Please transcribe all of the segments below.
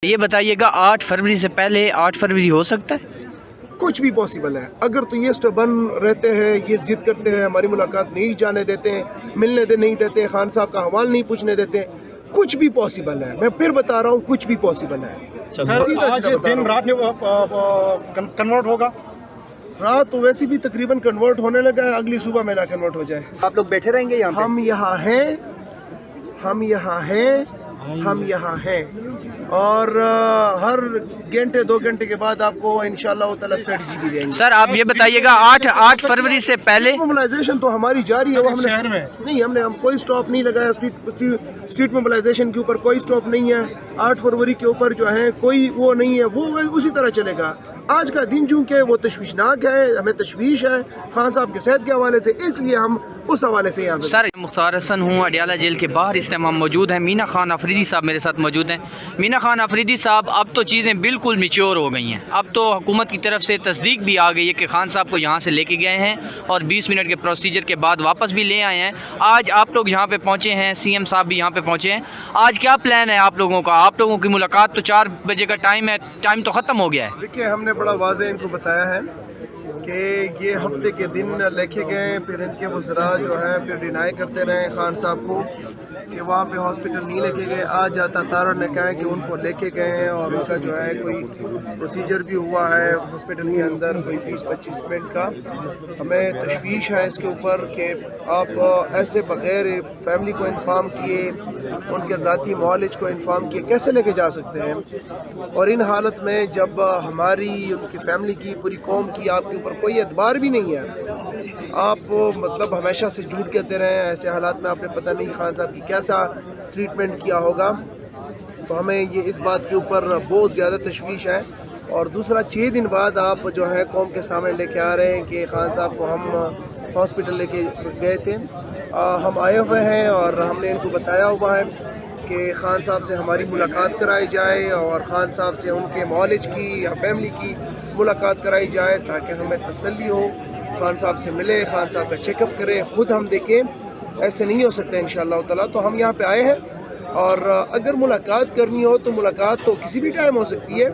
یہ بتائیے گا 8 فروری سے پہلے 8 فروری ہو سکتا ہے؟ کچھ بھی پاسبل ہے اگر تو یہ سٹبن رہتے ہیں، یہ ضد کرتے ہیں، ہماری ملاقات نہیں جانے دیتے ہیں، ملنے نہیں دیتے، خان صاحب کا حوال نہیں پوچھنے دیتے، کچھ بھی پاسبل ہے. میں پھر بتا رہا ہوں کچھ بھی پاسبل ہے. سر آج دن رات میں کنورٹ ہوگا؟ رات تو ویسے بھی تقریباً کنورٹ ہونے لگا ہے، اگلی صبح میں نہ کنورٹ ہو جائے. آپ لوگ بیٹھے رہیں گے یہاں پہ؟ ہم یہاں ہیں اور ہر گھنٹے 2 گھنٹے کے بعد آپ کو انشاءاللہ تعالی اسٹریٹجی بھی دیں گے. سر آپ یہ بتائیے گا 8 فروری سے پہلے موبلائزیشن تو ہماری جاری ہے. ہم کوئی سٹاپ نہیں لگایا اسٹریٹ موبلائزیشن کے اوپر، کوئی سٹاپ نہیں ہے. 8 فروری کے اوپر جو ہے کوئی وہ نہیں ہے، وہ اسی طرح چلے گا. آج کا دن چونکہ وہ تشویشناک ہے، ہمیں تشویش ہے خان صاحب کے صحت کے حوالے سے، اس لیے ہم اس حوالے سے یہاں پہ. سر مختار حسن ہوں، اڈیالہ جیل کے باہر اس ٹائم ہم موجود ہیں. مینا خان آفریدی صاحب میرے ساتھ موجود ہیں. مینا خان آفریدی صاحب، اب تو چیزیں بالکل میچور ہو گئی ہیں. اب تو حکومت کی طرف سے تصدیق بھی آ گئی ہے کہ خان صاحب کو یہاں سے لے کے گئے ہیں اور 20 منٹ کے پروسیجر کے بعد واپس بھی لے آئے ہیں. آج آپ لوگ یہاں پہ پہنچے ہیں، سی ایم صاحب بھی یہاں پہ پہنچے ہیں. آج کیا پلان ہے آپ لوگوں کا؟ آپ لوگوں کی ملاقات تو 4 بجے کا ٹائم ہے، ٹائم تو ختم ہو گیا ہے. دیکھیے ہم نے بڑا واضح ان کو بتایا ہے کہ یہ ہفتے کے دن لکھے گئے، پھر ان کے وزراء جو ہیں پھر ڈینائی کرتے رہے خان صاحب کو کہ وہاں پہ ہاسپٹل نہیں لے کے گئے. آج آتا تارڑ نے کہا ہے کہ ان کو لے کے گئے ہیں اور ان کا جو ہے کوئی پروسیجر بھی ہوا ہے ہاسپٹل کے اندر کوئی 20-25 منٹ کا. ہمیں تشویش ہے اس کے اوپر کہ آپ ایسے بغیر فیملی کو انفارم کیے، ان کے ذاتی معالج کو انفارم کیے کیسے لے کے جا سکتے ہیں. اور ان حالت میں جب ہماری، ان کی فیملی کی، پوری قوم کی آپ کے اوپر کوئی اعتبار بھی نہیں ہے، آپ مطلب ہمیشہ سے جھوٹ کہتے رہے. ایسے حالات میں آپ نے پتہ نہیں خان صاحب کی کیسا ٹریٹمنٹ کیا ہوگا. تو ہمیں یہ اس بات کے اوپر بہت زیادہ تشویش ہے. اور دوسرا 6 دن بعد آپ جو ہے قوم کے سامنے لے کے آ رہے ہیں کہ خان صاحب کو ہم ہاسپٹل لے کے گئے تھے. ہم آئے ہوئے ہیں اور ہم نے ان کو بتایا ہوا ہے کہ خان صاحب سے ہماری ملاقات کرائی جائے اور خان صاحب سے ان کے معالج کی یا فیملی کی ملاقات کرائی جائے تاکہ ہمیں تسلی ہو. خان صاحب سے ملے، خان صاحب کا چیک اپ کرے، خود ہم دیکھیں. ایسے نہیں ہو سکتے انشاءاللہ تعالیٰ. تو ہم یہاں پہ آئے ہیں اور اگر ملاقات کرنی ہو تو ملاقات تو کسی بھی ٹائم ہو سکتی ہے.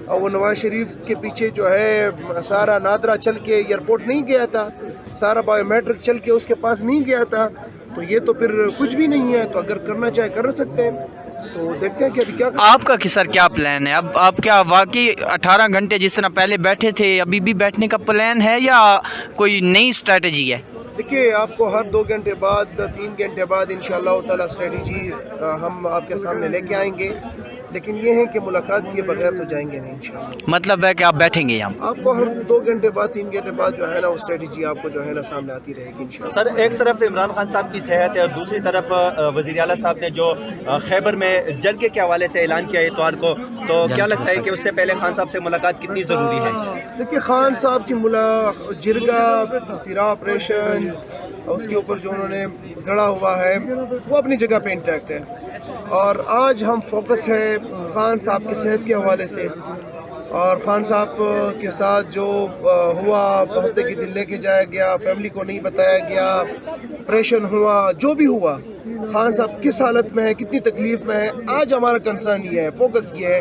اور وہ نواز شریف کے پیچھے جو ہے سارا نادرا چل کے ایئرپورٹ نہیں گیا تھا، سارا بایو میٹرک چل کے اس کے پاس نہیں گیا تھا، تو یہ تو پھر کچھ بھی نہیں ہے. تو اگر کرنا چاہے کر سکتے ہیں. تو دیکھتے ہیں کہ ابھی کیا آپ کا سر کیا پلان ہے؟ اب آپ کیا واقعی 18 گھنٹے جس طرح پہلے بیٹھے تھے ابھی بھی بیٹھنے کا پلان ہے یا کوئی نئی اسٹریٹجی ہے؟ دیکھیے آپ کو ہر 2 گھنٹے بعد 3 گھنٹے بعد انشاءاللہ تعالیٰ اسٹریٹجی ہم آپ کے سامنے لے کے آئیں گے. لیکن یہ ہے کہ ملاقات کیے بغیر تو جائیں گے نہیں انشاءاللہ. مطلب ہے کہ آپ بیٹھیں گے یہاں؟ آپ کو ہر 2 گھنٹے بعد 3 گھنٹے بعد جو ہے نا وہ اسٹریٹجی آپ کو جو ہے نا سامنے آتی رہے گی انشاءاللہ. سر ایک طرف عمران خان صاحب کی صحت ہے اور دوسری طرف وزیر اعلیٰ صاحب نے جو خیبر میں جرگے کے حوالے سے اعلان کیا اتوار کو، تو کیا لگتا ہے کہ اس سے پہلے خان صاحب سے ملاقات کتنی ضروری ہے؟ دیکھیے خان صاحب کی جرگہ تیرا آپریشن اس کے اوپر جو انہوں نے گڑا ہوا ہے وہ اپنی جگہ پہ انٹیکٹ ہے. اور آج ہم فوکس ہے خان صاحب کی صحت کے حوالے سے. اور خان صاحب کے ساتھ جو ہوا، ہفتے کے دن لے کے جایا گیا، فیملی کو نہیں بتایا گیا، آپریشن ہوا، جو بھی ہوا، خان صاحب کس حالت میں ہے، کتنی تکلیف میں ہے، آج ہمارا کنسرن یہ ہے، فوکس یہ ہے،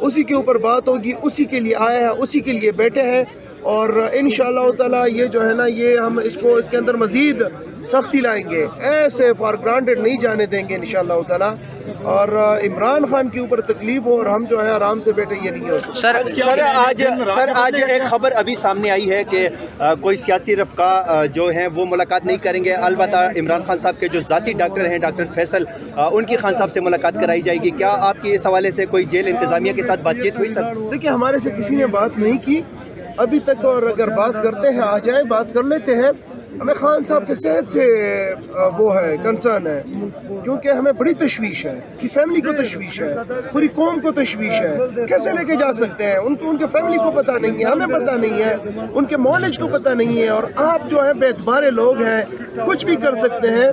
اسی کے اوپر بات ہوگی. اسی کے لیے آئے ہیں، اسی کے لیے بیٹھے ہیں. اور انشاءاللہ تعالیٰ یہ جو ہے نا یہ ہم اس کے اندر مزید سختی لائیں گے. ایسے فار گرانٹیڈ نہیں جانے دیں گے انشاءاللہ تعالیٰ. اور عمران خان کے اوپر تکلیف ہو اور ہم جو ہے آرام سے بیٹھے، یہ نہیں ہو سکتا. سر آج ایک خبر ابھی سامنے آئی ہے کہ کوئی سیاسی رفقا جو ہیں وہ ملاقات نہیں کریں گے. البتہ عمران خان صاحب کے جو ذاتی ڈاکٹر ہیں ڈاکٹر فیصل، ان کی خان صاحب سے ملاقات کرائی جائے گی. کیا آپ کی اس حوالے سے کوئی جیل انتظامیہ کے ساتھ بات چیت ہوئی سر؟ دیکھیے ہمارے سے کسی نے بات نہیں کی ابھی تک، اور اگر بات کرتے ہیں آ جائیں، بات کر لیتے ہیں. ہمیں خان صاحب کے صحت سے وہ ہے کنسرن ہے، کیونکہ ہمیں بڑی تشویش ہے کہ فیملی کو تشویش ہے، پوری قوم کو تشویش ہے. کیسے لے کے جا سکتے ہیں؟ ان کے فیملی کو پتہ نہیں ہے، ہمیں پتہ نہیں ہے، ان کے معالج کو پتہ نہیں ہے. اور آپ جو ہے بے اعتبار لوگ ہیں، کچھ بھی کر سکتے ہیں.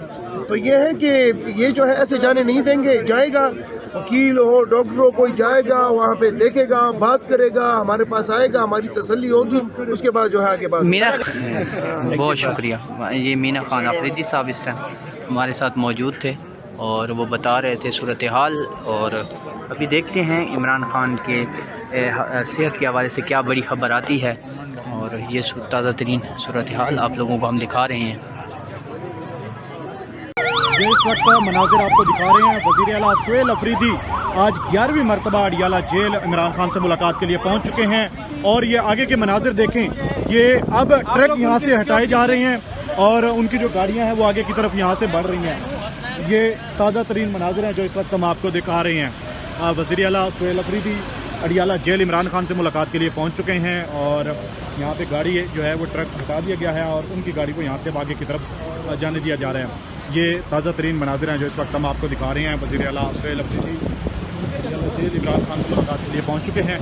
تو یہ ہے کہ یہ جو ہے ایسے جانے نہیں دیں گے. جائے گا وکیل ہو، ڈاکٹر ہو، کوئی جائے گا وہاں پہ دیکھے گا، بات کرے گا، ہمارے پاس آئے گا، ہماری تسلی ہوگی، اس کے بعد جو ہے آگے بات. مینا بہت شکریہ. یہ مینا خان آفریدی صاحب اس ٹائم ہمارے ساتھ موجود تھے. اور وہ بتا رہے تھے صورتحال، اور ابھی دیکھتے ہیں عمران خان کے صحت کے حوالے سے کیا بڑی خبر آتی ہے، اور یہ تازہ ترین صورتحال آپ لوگوں کو ہم دکھا رہے ہیں۔ یہ اس وقت مناظر آپ کو دکھا رہے ہیں، وزیر اعلیٰ سہیل افریدی آج 11ویں مرتبہ اڈیالہ جیل عمران خان سے ملاقات کے لیے پہنچ چکے ہیں، اور یہ آگے کے مناظر دیکھیں، یہ اب ٹرک یہاں سے ہٹائے جا رہے ہیں اور ان کی جو گاڑیاں ہیں وہ آگے کی طرف یہاں سے بڑھ رہی ہیں۔ یہ تازہ ترین مناظر ہیں جو اس وقت ہم آپ کو دکھا رہے ہیں۔ وزیر اعلیٰ سہیل افریدی اڈیالہ جیل عمران خان سے ملاقات کے لیے پہنچ چکے ہیں، اور یہاں پہ گاڑی جو ہے وہ ٹرک ہٹا دیا گیا ہے اور ان کی گاڑی کو یہاں سے آگے کی طرف جانے دیا جا رہا ہے۔ یہ تازہ ترین مناظر ہیں جو اس وقت ہم آپ کو دکھا رہے ہیں۔ وزیر اعلیٰ سہیل افریدی جیل عمران خان سے ملاقات کے لیے پہنچ چکے ہیں۔